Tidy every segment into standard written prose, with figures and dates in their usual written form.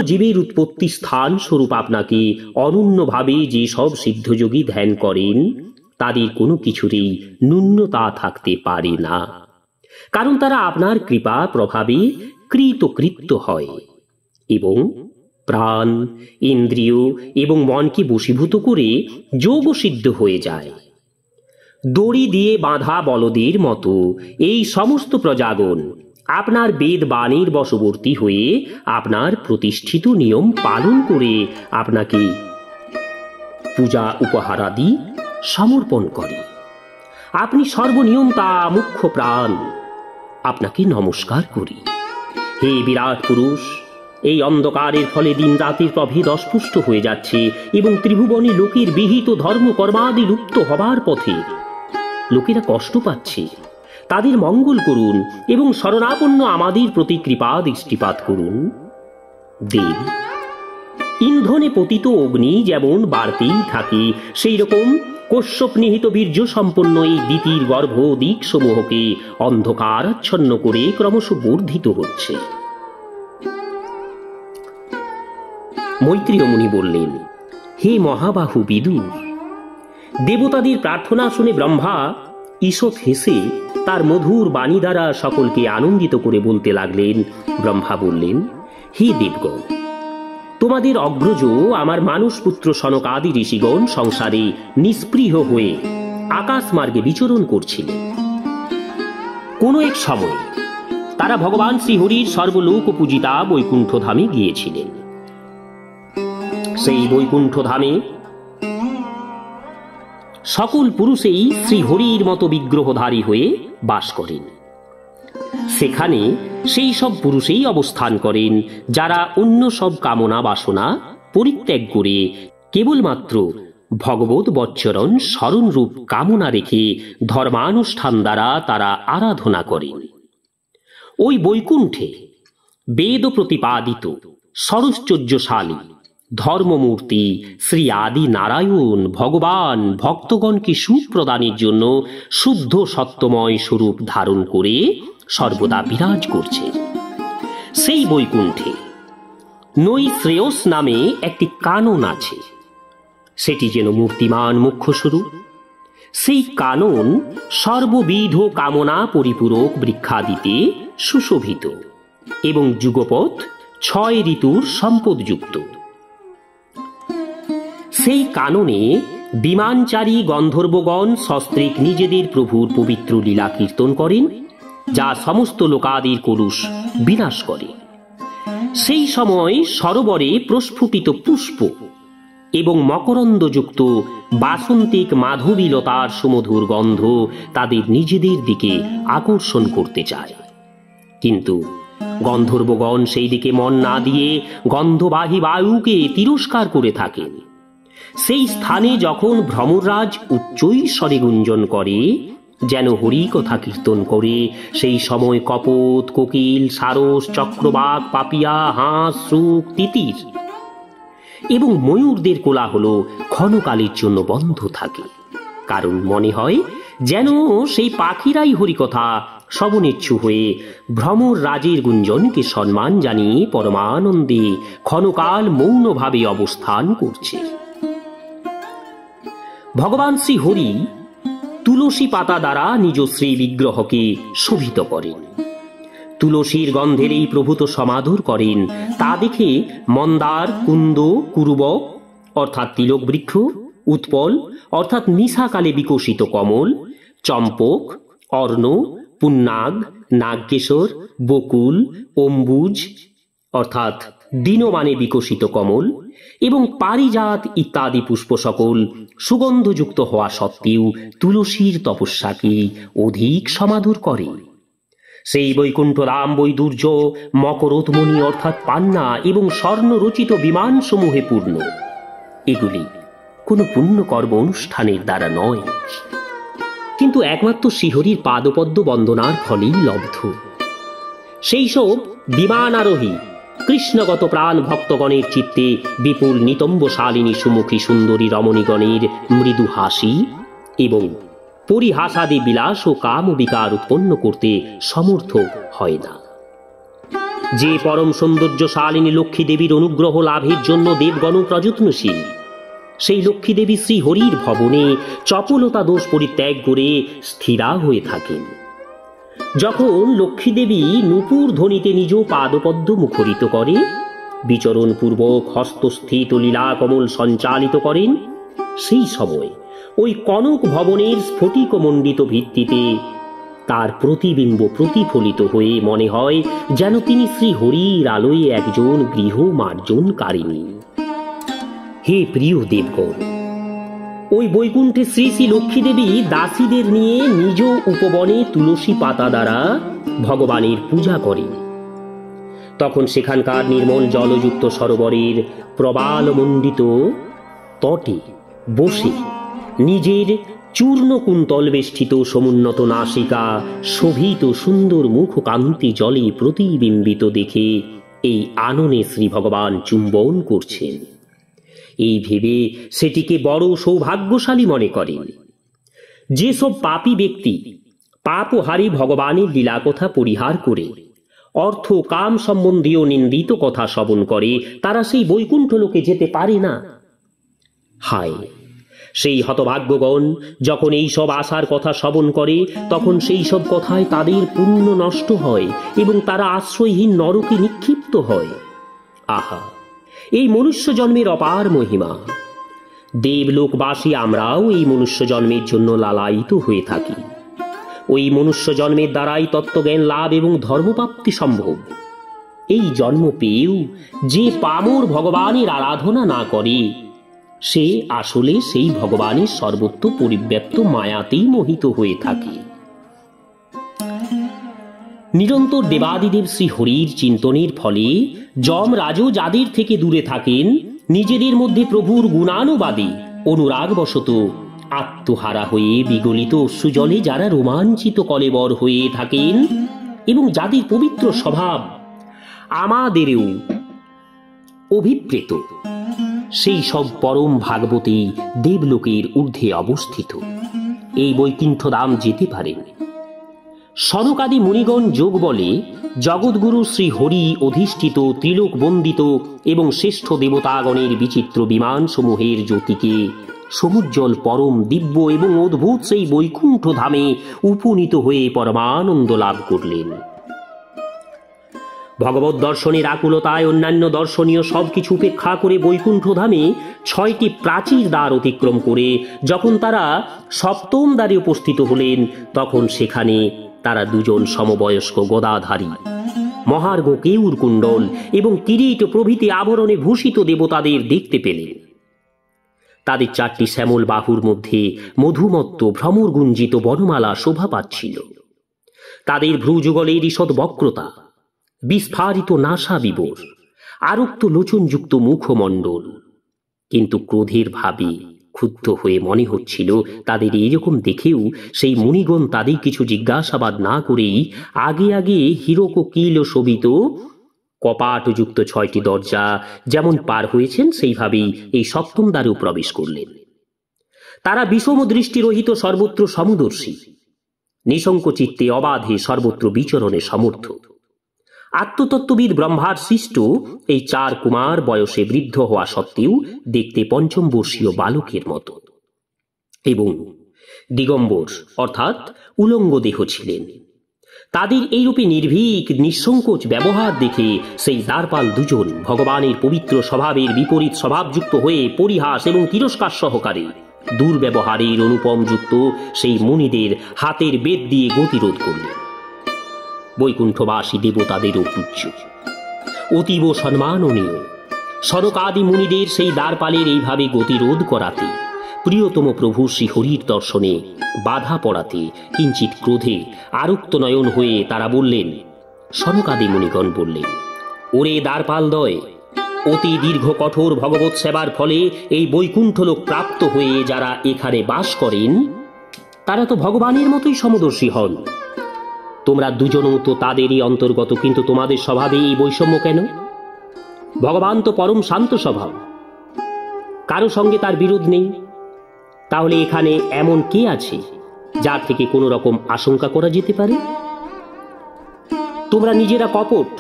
জীবের উৎপত্তি স্থান স্বরূপ আপনাকে অনন্যভাবে যে সব সিদ্ধযোগী ধ্যান করেন তাদের কোনো কিছুরই ন্যূনতা থাকতে পারে না, কারণ তারা আপনার কৃপা প্রভাবে কৃতকৃত্য হয় এবং প্রাণ, ইন্দ্রিয় এবং মনকে বশীভূত করে যোগ সিদ্ধ হয়ে যায়। দড়ি দিয়ে বাঁধা বলদের মতো এই সমস্ত প্রজাগণ আপনার বেদ বাণীর বশবর্তী হয়ে আপনার প্রতিষ্ঠিত নিয়ম পালন করে আপনাকে পূজা উপহারাদি সমর্পণ করে। আপনি সর্বনিয়ন্তা মুখ্য প্রাণ, আপনাকে নমস্কার করি। হে বিরাট পুরুষ, এই অন্ধকারের ফলে দিন রাতের প্রভেদ অস্পষ্ট হয়ে যাচ্ছে এবং ত্রিভুবনে লোকের বিহিত ধর্ম কর্মাদি লুপ্ত হবার পথে। লোকেরা কষ্ট পাচ্ছে, তাদের মঙ্গল করুন এবং শরণাপন্ন আমাদের প্রতি কৃপা দৃষ্টিপাত করুন। দেব, ইন্ধনে পতিত অগ্নি যেমন বাড়তেই থাকে, সেই রকম কশ্যপ নিহিত বীর্য সম্পন্ন এই দিতির গর্ভ দিক সমূহকে অন্ধকারাচ্ছন্ন করে ক্রমশ বর্ধিত হচ্ছে। মৈত্রেয় মুনি বললেন, হে মহাবাহু বিদুর, দেবতাদের প্রার্থনা শুনে ব্রহ্মা ঈষৎ হেসে তার মধুর বাণী দ্বারা সকলকে আনন্দিত করে বলতে লাগলেন। ব্রহ্মা বললেন, হে দেবগণ, তোমাদের অগ্রজ আমার মানুষ পুত্র সনকাদি ঋষিগণ সংসারে নিস্পৃহ হয়ে আকাশ মার্গে বিচরণ করছিলেন। কোনো এক সময় তারা ভগবান শ্রীহরির সর্বলোক পূজিতা বৈকুণ্ঠ ধামে গিয়েছিলেন। সেই বৈকুণ্ঠ ধামে সকল পুরুষেই শ্রীহরির মতো বিগ্রহধারী হয়ে বাস করেন। সেখানে সেই সব পুরুষেই অবস্থান করেন যারা অন্য সব কামনা বাসনা পরিত্যাগ করে কেবলমাত্র ভগবত বচ্চরণ স্মরণরূপ কামনা রেখে ধর্মানুষ্ঠান দ্বারা তারা আরাধনা করেন। ওই বৈকুণ্ঠে বেদ প্রতিপাদিত সরশ্চর্যশালী ধর্মমূর্তি শ্রী আদি নারায়ণ ভগবান ভক্তগণকে সুখ প্রদানের জন্য শুদ্ধ সত্যময় স্বরূপ ধারণ করে সর্বদা বিরাজ করছে। সেই বৈকুণ্ঠে নৈ শ্রেয়স নামে একটি কানন আছে, সেটি যেন মূর্তিমান মুখ্য স্বরূপ। সেই কানন সর্ববিধ কামনা পরিপূরক বৃক্ষাদিতে সুশোভিত এবং যুগপৎ 6 ঋতুর সম্পদযুক্ত। সেই কাননে বিমানচারী গন্ধর্বগণ সস্ত্রীক নিজেদের প্রভুর পবিত্র লীলা কীর্তন করেন, যা সমস্ত লোকাদির কলুষ বিনাশ করে। সেই সময় সরোবরে প্রস্ফুটিত পুষ্প এবং মকরন্দযুক্ত বাসন্তিক মাধবীলতার সুমধুর গন্ধ তাদের নিজেদের দিকে আকর্ষণ করতে চায়, কিন্তু গন্ধর্বগণ সেই দিকে মন না দিয়ে গন্ধবাহী বায়ুকে তিরস্কার করে থাকেন। সেই স্থানে যখন ভ্রমররাজ উচ্চৈ স্বরে গুঞ্জন করে, যেন হরি কথা কীর্তন করে, সেই সময় কপোত, কোকিল, সারস, চক্রবাক, পাপিয়া, হাঁস, শ্রুক, তিতির এবং ময়ূরদের কোলাহল ক্ষণকালের জন্য বন্ধ থাকে, কারণ মনে হয় যেন সেই পাখিরাই হরিকথা শ্রবণেচ্ছু হয়ে ভ্রমর রাজের গুঞ্জনকে সম্মান জানিয়ে পরমানন্দে ক্ষণকাল মৌনভাবে অবস্থান করছে। ভগবান শ্রী হরি তুলসী পাতা দ্বারা নিজ শ্রী বিগ্রহকে শোভিত করেন। তুলসীর গন্ধের এই প্রভূত সমাদর করেন, তা দেখে মন্দার, কুন্দ, কুরুবক অর্থাৎ তিলক বৃক্ষ, উৎপল অর্থাৎ নিশাকালে বিকশিত কমল, চম্পক, অর্ণ, পুন্নাগ, নাগকেশর, বকুল, অম্বুজ অর্থাৎ দিনমানে বিকশিত কমল এবং পারিজাত ইত্যাদি পুষ্প সকল সুগন্ধযুক্ত হওয়া সত্ত্বেও তুলসীর তপস্যাকে অধিক সমাদর করে। সেই বৈকুণ্ঠ রাম বৈদুর্য মকরোৎমণি অর্থাৎ পান্না এবং স্বর্ণ রচিত বিমান সমূহে পূর্ণ। এগুলি কোনো পুণ্যকর্ম অনুষ্ঠানের দ্বারা নয়, কিন্তু একমাত্র শ্রীহরির পাদপদ্ম বন্দনার ফলেই লব্ধ। সেই সব বিমান আরোহী কৃষ্ণগত প্রাণ ভক্তগণের চিত্তে বিপুল নিতম্বশালিনী সুমুখী সুন্দরী রমণীগণের মৃদু হাসি এবং পরিহাসাদি বিলাস ও কাম বিকার উৎপন্ন করতে সমর্থ হয় না। যে পরম সৌন্দর্যশালিনী লক্ষ্মী দেবীর অনুগ্রহ লাভের জন্য দেবগণ প্রযত্নশীল, সেই লক্ষ্মী দেবী শ্রী হরির ভবনে চপলতা দোষ পরিত্যাগ করে স্থিরা হয়ে থাকেন। যখন লক্ষ্মী দেবী নূপুর ধ্বনিতে নিজ পাদপদ্ম মুখরিত করে বিচরণ পূর্বক হস্তস্থিত লীলা কমল সঞ্চালিত করেন, সেই সময় ওই কনক ভবনের স্ফটিকমণ্ডিত ভিত্তিতে তার প্রতিবিম্ব প্রতিফলিত হয়ে মনে হয় যেন তিনি শ্রী হরির আলোয় একজন গৃহ মার্জনকারিণী। হে প্রিয় দেবগণ, ওই বৈকুণ্ঠে শ্রী শ্রী লক্ষ্মী দেবী দাসীদের নিয়ে নিজ উপবনে তুলসী পাতা দ্বারা ভগবানের পূজা করেন। তখন সেখানকার নির্মল জলযুক্ত সরোবরের প্রবালমণ্ডিত তটে বসে নিজের চূর্ণ কুন্তল বেষ্টিত সমুন্নত নাসিকা শোভিত সুন্দর মুখ কান্তি জলে প্রতিবিম্বিত দেখে এই আননে শ্রী ভগবান চুম্বন করছেন, এই ভেবে সেটিকে বড় সৌভাগ্যশালী মনে করেন। যেসব পাপী ব্যক্তি পাপহারী ভগবানের লীলা কথা পরিহার করে অর্থ কাম সম্বন্ধীয় নিন্দিত কথা শ্রবণ করে, তারা সেই বৈকুণ্ঠ লোকে যেতে পারে না। হায়, সেই হতভাগ্যগণ যখন এই সব আশার কথা শ্রবণ করে, তখন সেই সব কথায় তাদের পুণ্য নষ্ট হয় এবং তারা আশ্রয়হীন নরকে নিক্ষিপ্ত হয়। আহা, এই মনুষ্য জন্মের অপার মহিমা! দেবলোকবাসী আমরাও এই মনুষ্য জন্মের জন্য লালায়িত হয়ে থাকি। ওই মনুষ্য জন্মের দ্বারাই তত্ত্বজ্ঞান লাভ এবং ধর্মপ্রাপ্তি সম্ভব। এই জন্ম পেয়েও যে পামর ভগবানের আরাধনা না করে, সে আসলে সেই ভগবানের সর্বত্র পরিব্যাপ্ত মায়াতেই মোহিত হয়ে থাকে। নিরন্তর দেবাদিদেব শ্রী হরির চিন্তনের ফলে যমরাজও যাদের থেকে দূরে থাকেন, নিজেদের মধ্যে প্রভুর গুণানুবাদে অনুরাগবশত আত্মহারা হয়ে বিগলিত অশ্রুজলে যারা রোমাঞ্চিত কলেবর হয়ে থাকেন এবং যাদের পবিত্র স্বভাব আমাদেরও অভিপ্রেত, সেই সব পরম ভাগবতী দেবলোকের ঊর্ধ্বে অবস্থিত এই বৈকুণ্ঠ ধাম যেতে পারেন। সনকাদি মুনিগণ যোগ বলে জগৎগুরু শ্রী হরি অধিষ্ঠিত ত্রিলোক বন্দিত এবং শ্রেষ্ঠ দেবতাগণের বিচিত্র বিমান সমূহের জ্যোতিকে সমুজ্জ্বল পরম দিব্য এবং অদ্ভুত সেই বৈকুণ্ঠ ধামে উপনীত হয়ে পরমানন্দ লাভ করলেন। ভগবত দর্শনের আকুলতায় অন্যান্য দর্শনীয় সবকিছু উপেক্ষা করে বৈকুণ্ঠ ধামে 6টি প্রাচীর দ্বার অতিক্রম করে যখন তারা সপ্তম দ্বারে উপস্থিত হলেন, তখন সেখানে তারা দুজন সমবয়স্ক গদাধারী মহার্ঘ কেউর কুণ্ডল এবং কিরীট প্রভৃতি আভরণে ভূষিত দেবতাদের দেখতে পেলেন। তাদের 4টি শ্যামল বাহুর মধ্যে মধুমত্ত ভ্রমর গুঞ্জিত বনমালা শোভা পাচ্ছিল। তাদের ভ্রুযুগলের ঈষৎ বক্রতা, বিস্ফারিত নাসা বিবর, আরক্ত লোচনযুক্ত মুখমণ্ডল, কিন্তু ক্রোধের ভাবে ক্ষুব্ধ হয়ে মনে হচ্ছিল তাদের এরকম দেখেও সেই মুনিগণ তাদের কিছু জিজ্ঞাসাবাদ না করেই আগে আগে হীরককিল শোভিত কপাটযুক্ত 6টি দরজা যেমন পার হয়েছেন, সেইভাবেই এই সপ্তম দ্বারেও প্রবেশ করলেন। তারা বিষম দৃষ্টিরহিত সর্বত্র সমদর্শী, নিঃশঙ্ক চিত্তে অবাধে সর্বত্র বিচরণে সমর্থ। আত্মতত্ত্ববিদ ব্রহ্মার সৃষ্ট এই 4 কুমার বয়সে বৃদ্ধ হওয়া সত্ত্বেও দেখতে পঞ্চম বর্ষীয় বালকের মতো এবং দিগম্বর অর্থাৎ উলঙ্গ দেহ ছিলেন। তাদের এইরূপে নির্ভীক নিঃসংকোচ ব্যবহার দেখে সেই দ্বারপাল দুজন ভগবানের পবিত্র স্বভাবের বিপরীত স্বভাবযুক্ত হয়ে পরিহাস এবং তিরস্কার সহকারে দুর্ব্যবহারের অনুপমযুক্ত সেই মুনিদের হাতের বেদ দিয়ে গতিরোধ করলেন। বৈকুণ্ঠবাসী দেবতাদেরও পূজ্য, অতীব সম্মাননীয় সনকাদি মুনিদের সেই দ্বারপালের এইভাবে গতিরোধ করাতে, প্রিয়তম প্রভু শ্রী হরির দর্শনে বাধা পড়াতে কিঞ্চিত ক্রোধে আরক্ত নয়ন হয়ে তারা বললেন, সনকাদি মুনিগণ বললেন, ওরে দ্বারপালদ্বয়, অতি দীর্ঘ কঠোর ভগবৎ সেবার ফলে এই বৈকুণ্ঠ লোক প্রাপ্ত হয়ে যারা এখানে বাস করেন, তারা তো ভগবানের মতোই সমদর্শী হন। তোমরা দুজনও তো তাদেরই অন্তর্গত, কিন্তু তোমাদের স্বভাবে এই বৈষম্য কেন? ভগবান তো পরম শান্ত স্বভাব, কারো সঙ্গে তার বিরোধ নেই। তাহলে এখানে এমন কে আছে যার থেকে কোনো রকম আশঙ্কা করা যেতে পারে? তোমরা নিজেরা কপট,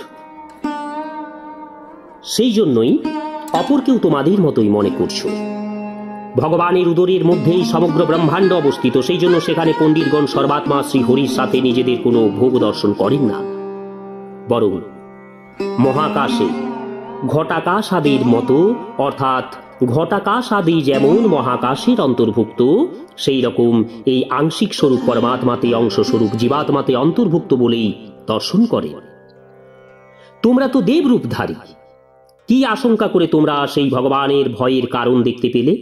সেই জন্যই অপরকেও তোমাদের মতোই মনে করছো। ভগবানের উদরের মধ্যেই সমগ্র ব্রহ্মাণ্ড অবস্থিত, সেই জন্য সেখানে পণ্ডিতগণ সর্বাত্মা শ্রী হরির সাথে নিজেদের কোনো ভোগ দর্শন করেন না, বরং মহাকাশে ঘটাকাশ আদির মতো, অর্থাৎ ঘটাকাশ আদি যেমন মহাকাশের অন্তর্ভুক্ত, সেই রকম এই আংশিক স্বরূপ পরমাত্মাতে অংশ স্বরূপ জীবাত্মাতে অন্তর্ভুক্ত বলেই দর্শন করে। তোমরা তো দেবরূপধারী, কি আশঙ্কা করে তোমরা সেই ভগবানের ভয়ের কারণ দেখতে পেলে?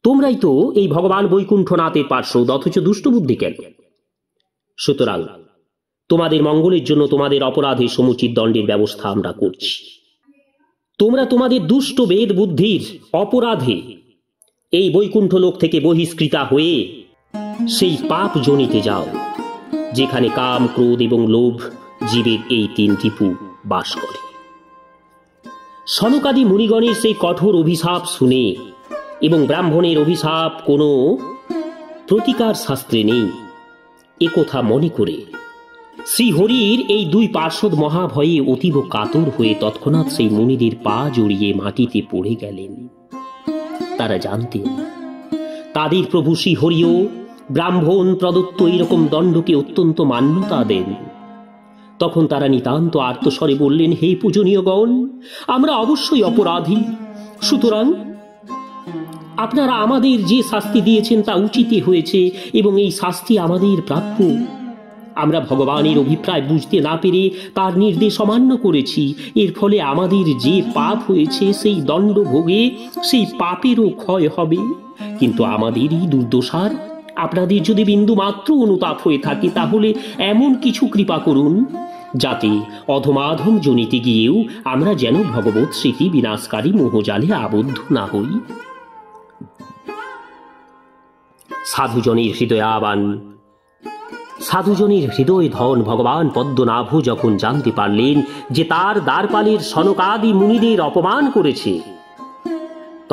তোমরাই তো এই ভগবান বৈকুণ্ঠনাথের পার্শ্বদ, অথচ দুষ্টবুদ্ধি কেন? সুতরাং তোমাদের মঙ্গলের জন্য তোমাদের অপরাধের সমুচিত দণ্ডের ব্যবস্থা আমরা করছি। তোমরা তোমাদের দুষ্ট বেদ বুদ্ধির অপরাধে এই বৈকুণ্ঠ লোক থেকে বহিষ্কৃতা হয়ে সেই পাপ জনিতে যাও, যেখানে কাম, ক্রোধ এবং লোভ জীবের এই তিন রিপু বাস করে। সনকাদি মুনিগণের সেই কঠোর অভিশাপ শুনে এবং ব্রাহ্মণের অভিশাপ কোনো প্রতিকার শাস্ত্রে নেই একথা মনে করে শ্রীহরির এই দুই পার্শ্বদ মহাভয়ে অতীব কাতর হয়ে তৎক্ষণাৎ সেই মুনিদের পা জড়িয়ে মাটিতে পড়ে গেলেন। তারা জানতেন তাদের প্রভু শ্রীহরিও ব্রাহ্মণ প্রদত্ত এরকম দণ্ডকে অত্যন্ত মান্যতা দেন। তখন তারা নিতান্ত আর্তস্বরে বললেন, হে পূজনীয়গণ, আমরা অবশ্যই অপরাধী, সুতরাং আপনারা আমাদের যে শাস্তি দিয়েছেন তা উচিতই হয়েছে এবং এই শাস্তি আমাদের প্রাপ্য। আমরা ভগবানের অভিপ্রায় বুঝতে না পেরে তার নির্দেশ অমান্য করেছি, এর ফলে আমাদের যে পাপ হয়েছে সেই দণ্ড ভোগে সেই পাপেরও ক্ষয় হবে। কিন্তু আমাদেরই দুর্দশার আপনাদের যদি বিন্দু মাত্র অনুতাপ হয়ে থাকে, তাহলে এমন কিছু কৃপা করুন যাতে অধমাধম জনিতে গিয়েও আমরা যেন ভগবৎ স্মৃতি বিনাশকারী মোহজালে আবদ্ধ না হই। সাধুজনের হৃদয়াবান, সাধুজনের হৃদয় ধন ভগবান পদ্মনাভ যখন জানতে পারলেন যে তার দ্বারপালের সনকাদি মুনিদের অপমান করেছে,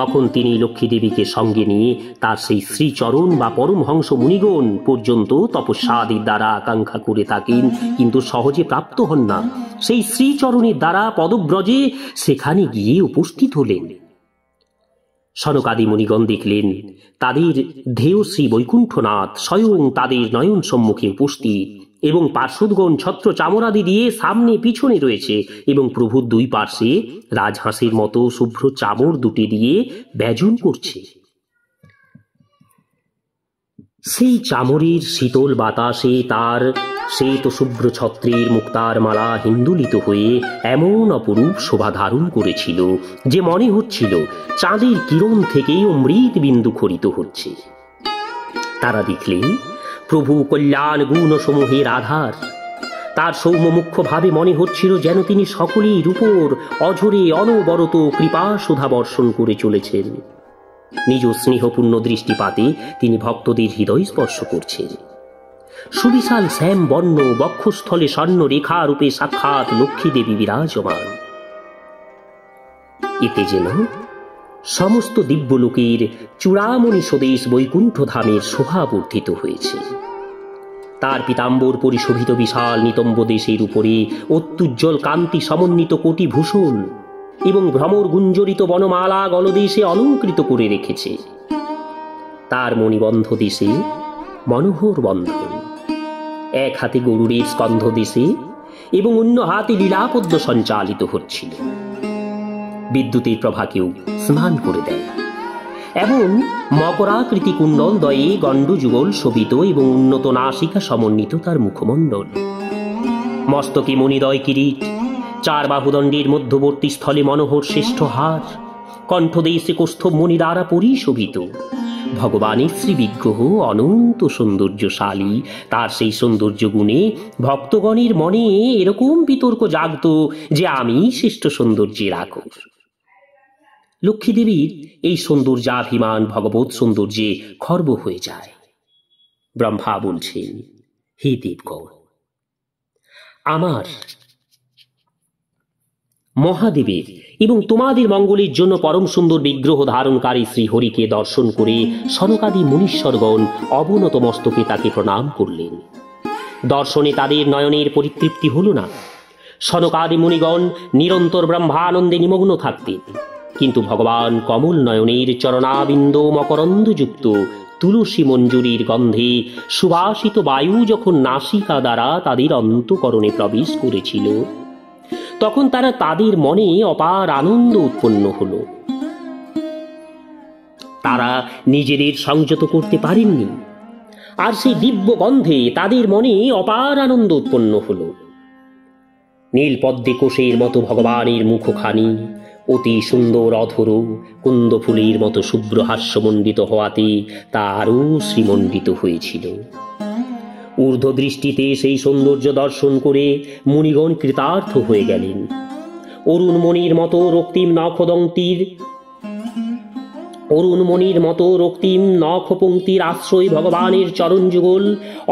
তখন তিনি লক্ষ্মী দেবীকে সঙ্গে নিয়ে তার সেই শ্রীচরণ বা পরমহংস মুনিগণ পর্যন্ত তপস্যাদির দ্বারা আকাঙ্ক্ষা করে থাকেন, কিন্তু সহজে প্রাপ্ত হন না, সেই শ্রীচরণের দ্বারা পদব্রজে সেখানে গিয়ে উপস্থিত হলেন। সনকাদি মুনিগণ দেখলেন তাদের ধেয় শ্রী বৈকুণ্ঠনাথ স্বয়ং তাদের নয়ন সম্মুখে উপস্থিত এবং পার্শ্বদগণ ছত্র চামরাদি দিয়ে সামনে পিছনে রয়েছে এবং প্রভুর দুই পার্শ্বে রাজহাঁসের মতো শুভ্র চামর দুটি দিয়ে ব্যজন করছে। সেই চামরের শীতল বাতাসে তার শ্বেত শুভ্র ছত্রের মুক্তার মালা হিন্দুলিত হয়ে এমন অপরূপ শোভা ধারণ করেছিল যে মনে হচ্ছিল চাঁদের কিরণ থেকেই অমৃত বিন্দু খরিত হচ্ছে। তারা দেখলেন প্রভু কল্যাণ গুণ সমূহের আধার। তার সৌম্য মুখ্য ভাবে মনে হচ্ছিল যেন তিনি সকলের উপর অঝরে অনবরত কৃপা সুধা বর্ষণ করে চলেছেন। নিজ স্নেহপূর্ণ দৃষ্টিপাতে তিনি ভক্তদের হৃদয় স্পর্শ করছেন। সুবিশাল শ্যাম বর্ণ বক্ষস্থলে স্বর্ণ রেখা রূপে সাক্ষাৎ লক্ষ্মী দেবী বিরাজমান। এতে যেন সমস্ত দিব্যলোকের চূড়ামণি স্বদেশ বৈকুণ্ঠ ধামের শোভা বর্ধিত হয়েছে। তার পীতাম্বর পরিশোভিত বিশাল নিতম্ব দেশের উপরে অত্যুজ্জ্বল কান্তি সমন্বিত কোটি ভূষণ এবং ভ্রমর গুঞ্জরিত বনমালা গলদেশে অলঙ্কৃত করে রেখেছে। তার মণিবন্ধ দেশে মনোহর বন্ধন, এক হাতে গরুড়ের স্কন্ধ দেশে এবং অন্য হাতে লীলাপদ্ম সঞ্চালিত হচ্ছিল। বিদ্যুতের প্রভাকেও স্নান করে দেয়। এমন মকরাকৃতি কুণ্ডল দয়ে গণ্ডযুগল শোভিত এবং উন্নত নাসিকা সমন্বিত তার মুখমণ্ডল। মস্তকে মণিদয় কিরীট, চার বাহুদণ্ডের মধ্যবর্তী স্থলে মনোহর শ্রেষ্ঠ হার, কণ্ঠদেশে কৌস্তভ মণি দ্বারা পরিশোভিত। ভগবানের শ্রীবিগ্রহ অনন্ত সৌন্দর্যশালী। তার সেই সৌন্দর্য গুণে ভক্তগণের মনে এরকম বিতর্ক জাগত যে আমি শ্রেষ্ঠ সৌন্দর্যের আকর। লক্ষ্মীদেবীর এই সৌন্দর্যাভিমান ভগবৎ সৌন্দর্যে খর্ব হয়ে যায়। ব্রহ্মা বলছেন, হে দেবগণ, আমার মহাদেবের এবং তোমাদের মঙ্গলের জন্য পরম সুন্দর বিগ্রহ ধারণকারী শ্রীহরিকে দর্শন করে সনকাদি মুনীশ্বরগণ অবনত মস্তকে তাকে প্রণাম করলেন। দর্শনে তাদের নয়নের পরিতৃপ্তি হল না। সনকাদি মুনিগণ নিরন্তর ব্রহ্মানন্দে নিমগ্ন থাকতেন, কিন্তু ভগবান কমল নয়নের চরণাবিন্দ মকরন্দযুক্ত তুলসী মঞ্জুরির গন্ধে সুবাসিত বায়ু যখন নাসিকা দ্বারা তাদের অন্তঃকরণে প্রবেশ করেছিল, তখন তাদের মনে অপার আনন্দ উৎপন্ন হলো। তারা নিজেদের সংযত করতে পারেননি, আর সেই দিব্য গন্ধে তাদের মনে অপার আনন্দ উৎপন্ন হলো। নীলপদ্মে কোষের মতো ভগবানের মুখখানি অতি সুন্দর অধর কুন্দ ফুলের মতো শুভ্র হাস্যমণ্ডিত হওয়াতে তা আরও শ্রীমণ্ডিত হয়েছিল। ঊর্ধ্ব দৃষ্টিতে সেই সৌন্দর্য দর্শন করে মুনিগণ কৃতার্থ হয়ে গেলেন। অরুণমণির মতো রক্তিম নখপঙ্ক্তির আশ্রয় ভগবানের চরণযুগল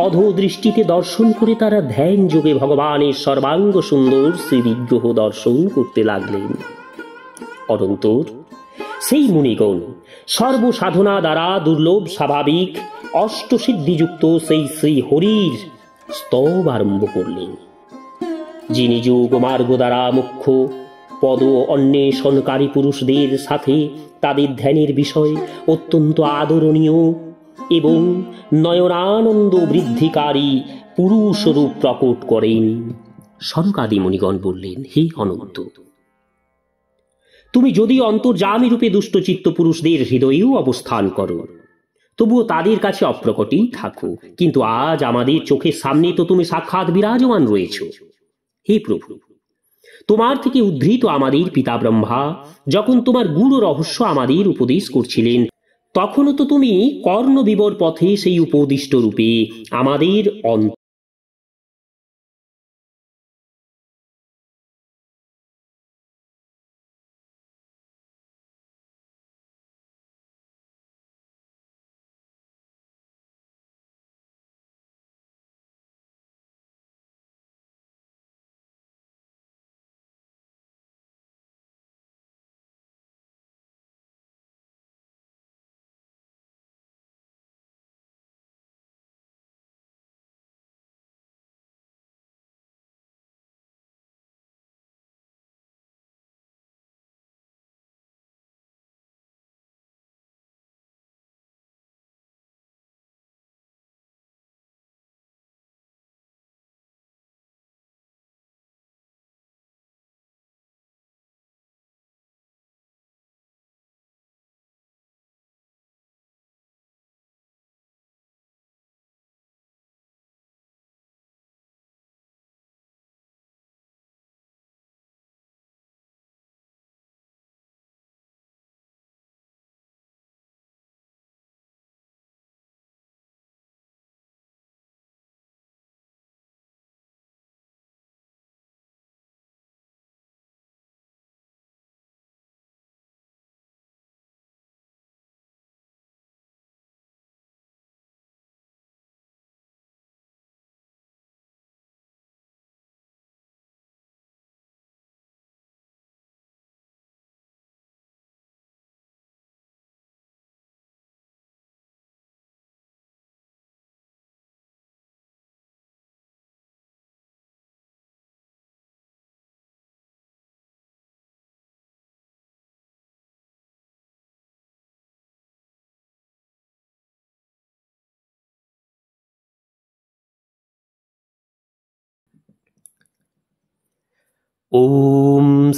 অধো দৃষ্টিতে দর্শন করে তারা ধ্যান যোগে ভগবানের সর্বাঙ্গ সুন্দর শ্রীবিগ্রহ দর্শন করতে লাগলেন। অনন্তর সেই মুনিগণ সর্বসাধনা দ্বারা দুর্লভ স্বাভাবিক অষ্টসিদ্ধিযুক্ত সেই শ্রী হরির স্তব আরম্ভ করলেন, যিনি যোগ মার্গ দ্বারা মুখ্য পদ অন্বেষণকারী পুরুষদের সাথে তাদের ধ্যানের বিষয় অত্যন্ত আদরণীয় এবং নয়নানন্দ বৃদ্ধিকারী পুরুষরূপ প্রকট করেন। সনকাদি মুনিগণ বললেন, হে অনন্ত, তুমি যদি অন্তর্যামী রূপে দুষ্টচিত্ত পুরুষদের হৃদয়েও অবস্থান করো, তবুও তাদের কাছে অপ্রকটই থাকো, কিন্তু আজ আমাদের চোখের সামনে তো তুমি সাক্ষাৎ বিরাজমান রয়েছ। হে প্রভু, তোমার থেকে উদ্ধৃত আমাদের পিতা ব্রহ্মা যখন তোমার গূঢ় রহস্য আমাদের উপদেশ করছিলেন, তখনও তো তুমি কর্ণবিবর পথে সেই উপদিষ্ট রূপে আমাদের ওম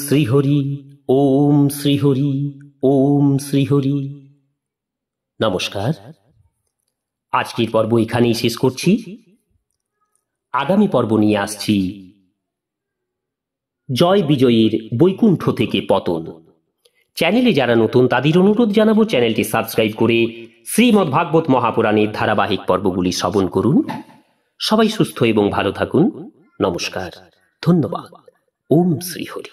শ্রীহরি, ওম শ্রীহরি, ওম শ্রীহরি। নমস্কার, আজকের পর্ব এখানেই শেষ করছি। আগামী পর্ব নিয়ে আসছি জয় বিজয়ের বৈকুণ্ঠ থেকে পতন। চ্যানেলে যারা নতুন তাদের অনুরোধ জানাবো চ্যানেলটি সাবস্ক্রাইব করে শ্রীমদ্ ভাগবত মহাপুরাণের ধারাবাহিক পর্বগুলি শ্রবণ করুন। সবাই সুস্থ এবং ভালো থাকুন। নমস্কার, ধন্যবাদ। ওম শ্রীহরি।